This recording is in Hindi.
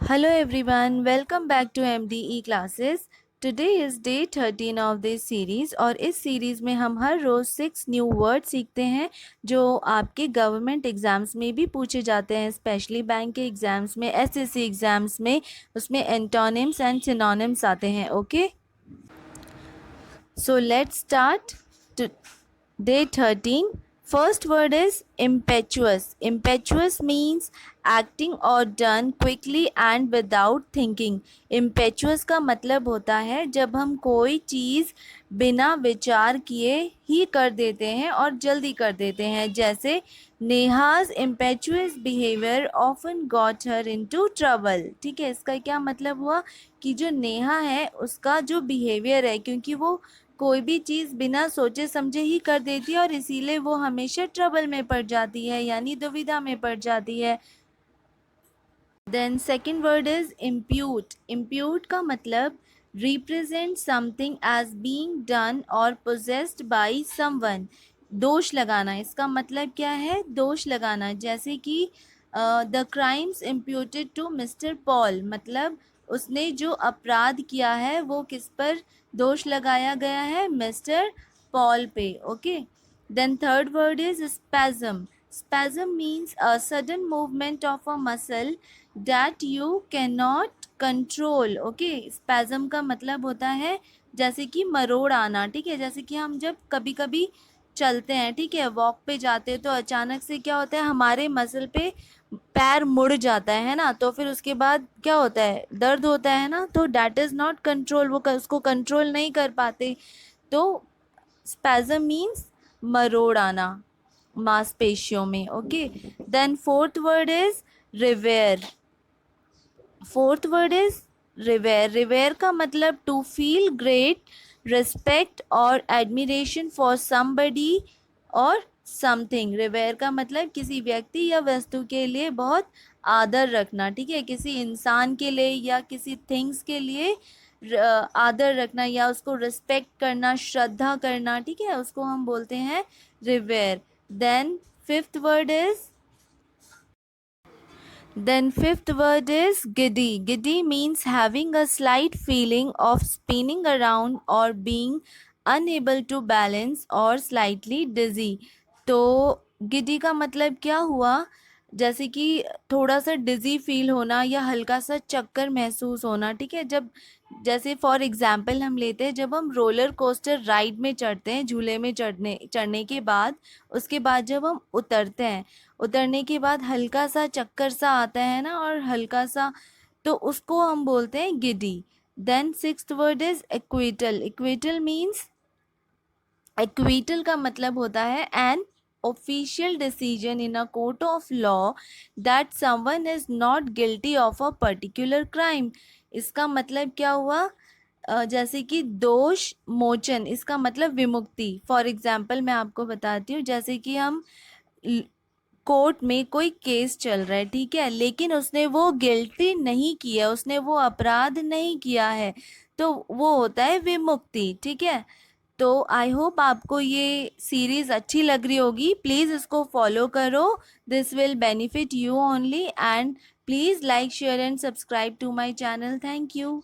Hello everyone, welcome back to MDE classes. Today is day 13 of this series और इस सीरीज़ में हम हर रोज़ 6 न्यू वर्ड सीखते हैं जो आपके गवर्नमेंट एग्ज़ाम्स में भी पूछे जाते हैं, स्पेशली बैंक के एग्ज़ाम्स में, एसएससी एग्ज़ाम्स में, उसमें एंटोनिम्स एंड सिनोनिम्स आते हैं. Okay, so let's start day 13. First word is impetuous. Impetuous means acting or done quickly and without thinking. Impetuous का मतलब होता है जब हम कोई चीज़ बिना विचार किए ही कर देते हैं और जल्दी कर देते हैं. जैसे नेहा's impetuous behavior often got her into trouble. ठीक है, इसका क्या मतलब हुआ कि जो नेहा है उसका जो बिहेवियर है, क्योंकि वो कोई भी चीज़ बिना सोचे समझे ही कर देती है और इसीलिए वो हमेशा ट्रबल में पड़ जाती है, यानी दुविधा में पड़ जाती है. Then second word is impute. Impute का मतलब represent something as being done और पोजेस्ड बाय समवन. दोष लगाना, इसका मतलब क्या है? दोष लगाना. जैसे कि the crimes imputed to mister Paul, मतलब उसने जो अपराध किया है वो किस पर दोष लगाया गया है? मिस्टर पॉल पे. Okay, then third word is spasm. Spasm means a sudden movement of a muscle that you can not control. Okay, spasm का मतलब होता है जैसे कि मरोड़ आना. ठीक है, जैसे कि हम जब कभी कभी चलते हैं, ठीक है, वॉक पे जाते हैं, तो अचानक से क्या होता है, हमारे मसल पे पैर मुड़ जाता है ना, तो फिर उसके बाद क्या होता है? दर्द होता है ना, तो डैट इज़ नॉट कंट्रोल, वो उसको कंट्रोल नहीं कर पाते. तो स्पैज्म मीन्स मरोड़ आना मांसपेशियों में. Okay, then fourth word is revere. Fourth word is revere. Revere का मतलब टू फील ग्रेट रिस्पेक्ट और एडमिरेशन फॉर समबडी और समथिंग. रिवेयर का मतलब किसी व्यक्ति या वस्तु के लिए बहुत आदर रखना. ठीक है, किसी इंसान के लिए या किसी थिंग्स के लिए आदर रखना या उसको रिस्पेक्ट करना, श्रद्धा करना. ठीक है, उसको हम बोलते हैं revere. Then fifth word is Then fifth word is giddy. Giddy means having a slight feeling of spinning around or being unable to balance or slightly dizzy. तो गिडी का मतलब क्या हुआ? जैसे कि थोड़ा सा डिजी फील होना या हल्का सा चक्कर महसूस होना. ठीक है, जब जैसे फॉर एग्जांपल हम लेते हैं, जब हम रोलर कोस्टर राइड में चढ़ते हैं, झूले में चढ़ने के बाद उसके बाद जब हम उतरते हैं, उतरने के बाद हल्का सा चक्कर सा आता है ना, और हल्का सा, तो उसको हम बोलते हैं giddy. Then sixth word is acquittal. Acquittal means, acquittal का मतलब होता है an official decision in a court of law that someone is not guilty of a particular crime. इसका मतलब क्या हुआ? जैसे कि दोष मोचन, इसका मतलब विमुक्ति. फॉर एग्जाम्पल मैं आपको बताती हूँ, जैसे कि हम कोर्ट में कोई केस चल रहा है, ठीक है, लेकिन उसने वो गिल्टी नहीं किया, उसने वो अपराध नहीं किया है, तो वो होता है विमुक्ति. ठीक है, तो आई होप आपको ये सीरीज़ अच्छी लग रही होगी. प्लीज़ इसको फॉलो करो, this will benefit you only, and please like share and subscribe to my channel. Thank you.